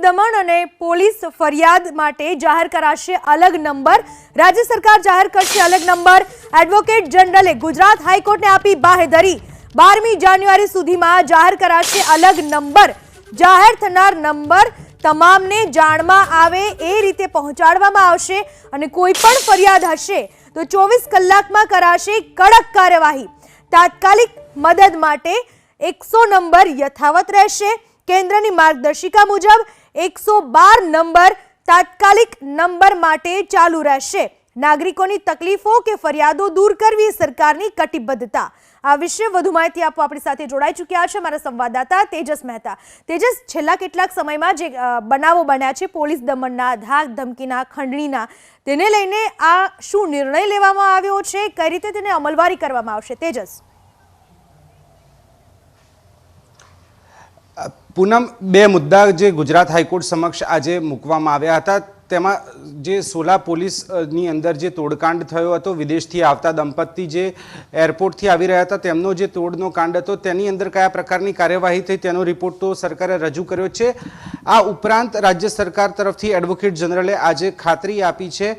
દમન અને પોલીસ ફરિયાદ માટે જાહેર કરાશે અલગ નંબર। રાજ્ય સરકાર જાહેર કરશે અલગ નંબર। એડવોકેટ જનરલે ગુજરાત હાઈકોર્ટને આપી બાહેધરી। 12મી જાન્યુઆરી સુધીમાં જાહેર કરાશે અલગ નંબર। જાહેર થનાર નંબર તમામને જાણમાં આવે એ રીતે પહોંચાડવામાં આવશે અને કોઈ પણ ફરિયાદ હશે તો 24 કલાકમાં કરાશે કડક કાર્યવાહી। તાત્કાલિક મદદ માટે 100 નંબર યથાવત રહેશે। केन्द्रनी मार्गदर्शिका मुजब 112 नंबर तात्कालिक नंबर माटे चालू रहेशे। नागरिकोनी तकलीफों के फरियादों दूर करवी सरकारनी कटिबद्धता। आ विषय વધુ માહિતી આપવા આપણી સાથે જોડાઈ ચૂક્યા છે મારા સંવાદદાતા તેજસ મહેતા। તેજસ, છેલ્લા કેટલાક સમયમાં જે બનાવો બન્યા છે પોલીસ દમનના, ધાક ધમકીના, ખંડણીના, તેને લઈને આ શું નિર્ણય લેવામાં આવ્યો છે, કઈ રીતે તેને અમલવારી કરવામાં આવશે? તેજસ, પૂનમ, બે મુદ્દા જે ગુજરાત હાઈકોર્ટ સમક્ષ આજે મૂકવામાં આવ્યા હતા તેમાં જે સોલા પોલીસની અંદર જે તોડકાંડ થયો હતો, વિદેશથી આવતા દંપતી જે એરપોર્ટથી આવી રહ્યા હતા તેમનો જે તોડનો કાંડ હતો તેની અંદર કયા પ્રકારની કાર્યવાહી થઈ તેનો રિપોર્ટ તો સરકારે રજૂ કર્યો છે। આ ઉપરાંત રાજ્ય સરકાર તરફથી એડવોકેટ જનરલે આજે ખાતરી આપી છે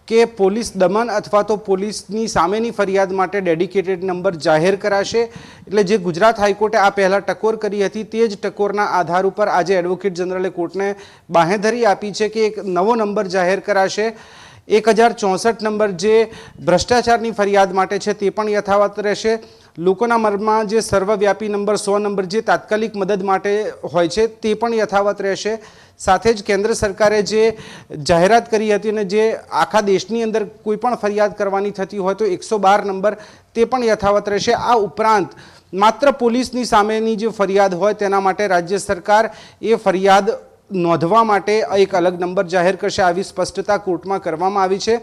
કે પોલીસ દમન અથવા તો પોલીસની સામેની ફરિયાદ માટે ડેડિકેટેડ નંબર જાહેર કરાશે। એટલે જે ગુજરાત હાઈકોર્ટે આ પહેલાં ટકોર કરી હતી તે જ ટકોરના આધાર ઉપર આજે એડવોકેટ જનરલે કોર્ટને બાંહેધરી આપી છે કે એક નવો નંબર જાહેર કરાશે। 1064 નંબર જે ભ્રષ્ટાચારની ફરિયાદ માટે છે તે પણ યથાવત રહેશે। લોકોના મનમાં જે સર્વવ્યાપી નંબર 100 નંબર જે તાત્કાલિક મદદ માટે હોય છે તે પણ યથાવત રહેશે। સાથે જ કેન્દ્ર સરકારે જે જાહેરાત કરી હતી અને જે આખા દેશની અંદર કોઈ પણ ફરિયાદ કરવાની થતી હોય તો 112 નંબર તે પણ યથાવત રહેશે। આ ઉપરાંત માત્ર પોલીસની સામેની જે ફરિયાદ હોય તેના માટે રાજ્ય સરકાર એ ફરિયાદ નોંધવા માટે એક અલગ નંબર જાહેર કરશે। આવી સ્પષ્ટતા કોર્ટમાં કરવામાં આવી છે।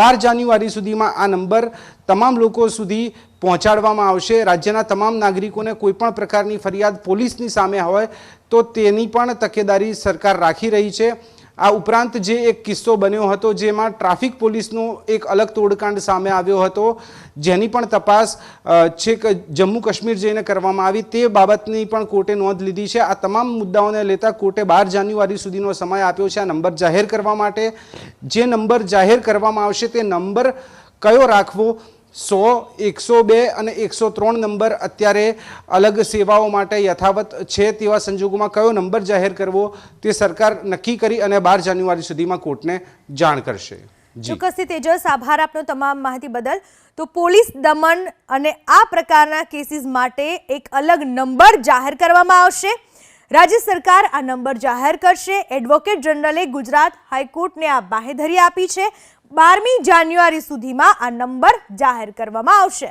12 જાન્યુઆરી સુધીમાં આ નંબર તમામ લોકો સુધી પહોંચાડવામાં આવશે। રાજ્યના તમામ નાગરિકોને કોઈ પણ પ્રકારની ફરિયાદ પોલીસની સામે હોય તો તેની પણ તકેદારી સરકાર રાખી રહી છે। આ ઉપરાંત જે એક કિસ્સો બન્યો હતો જેમાં ટ્રાફિક પોલીસનો એક અલગ તોડકાંડ સામે આવ્યો હતો જેની પણ તપાસ છેક જમ્મુ કાશ્મીર જઈને કરવામાં આવી તે બાબતની પણ કોર્ટે નોંધ લીધી છે। આ તમામ મુદ્દાઓને લેતા કોર્ટે 12 જાન્યુઆરી સુધીનો સમય આપ્યો છે આ નંબર જાહેર કરવા માટે। જે નંબર જાહેર કરવામાં આવશે તે નંબર કયો રાખવો, 100, 102 અને 103 નંબર અત્યારે અલગ સેવાઓ માટે યથાવત છે તેવા સંજોગોમાં કયો નંબર જાહેર કરવો તે સરકાર નક્કી કરી અને 12 જાન્યુઆરી સુધીમાં કોર્ટને જાણ કરશે। ચોક્કસથી તેજસ, આભાર આપનો તમામ માહિતી બદલ। તો પોલીસ દમન અને આ પ્રકારના કેસીસ માટે એક અલગ નંબર જાહેર કરવામાં આવશે। રાજ્ય સરકાર આ નંબર જાહેર કરશે। એડવોકેટ જનરલે ગુજરાત હાઈકોર્ટને આ બાહેધરી આપી છે। 12મી જાન્યુઆરી સુધીમાં આ નંબર જાહેર કરવામાં આવશે।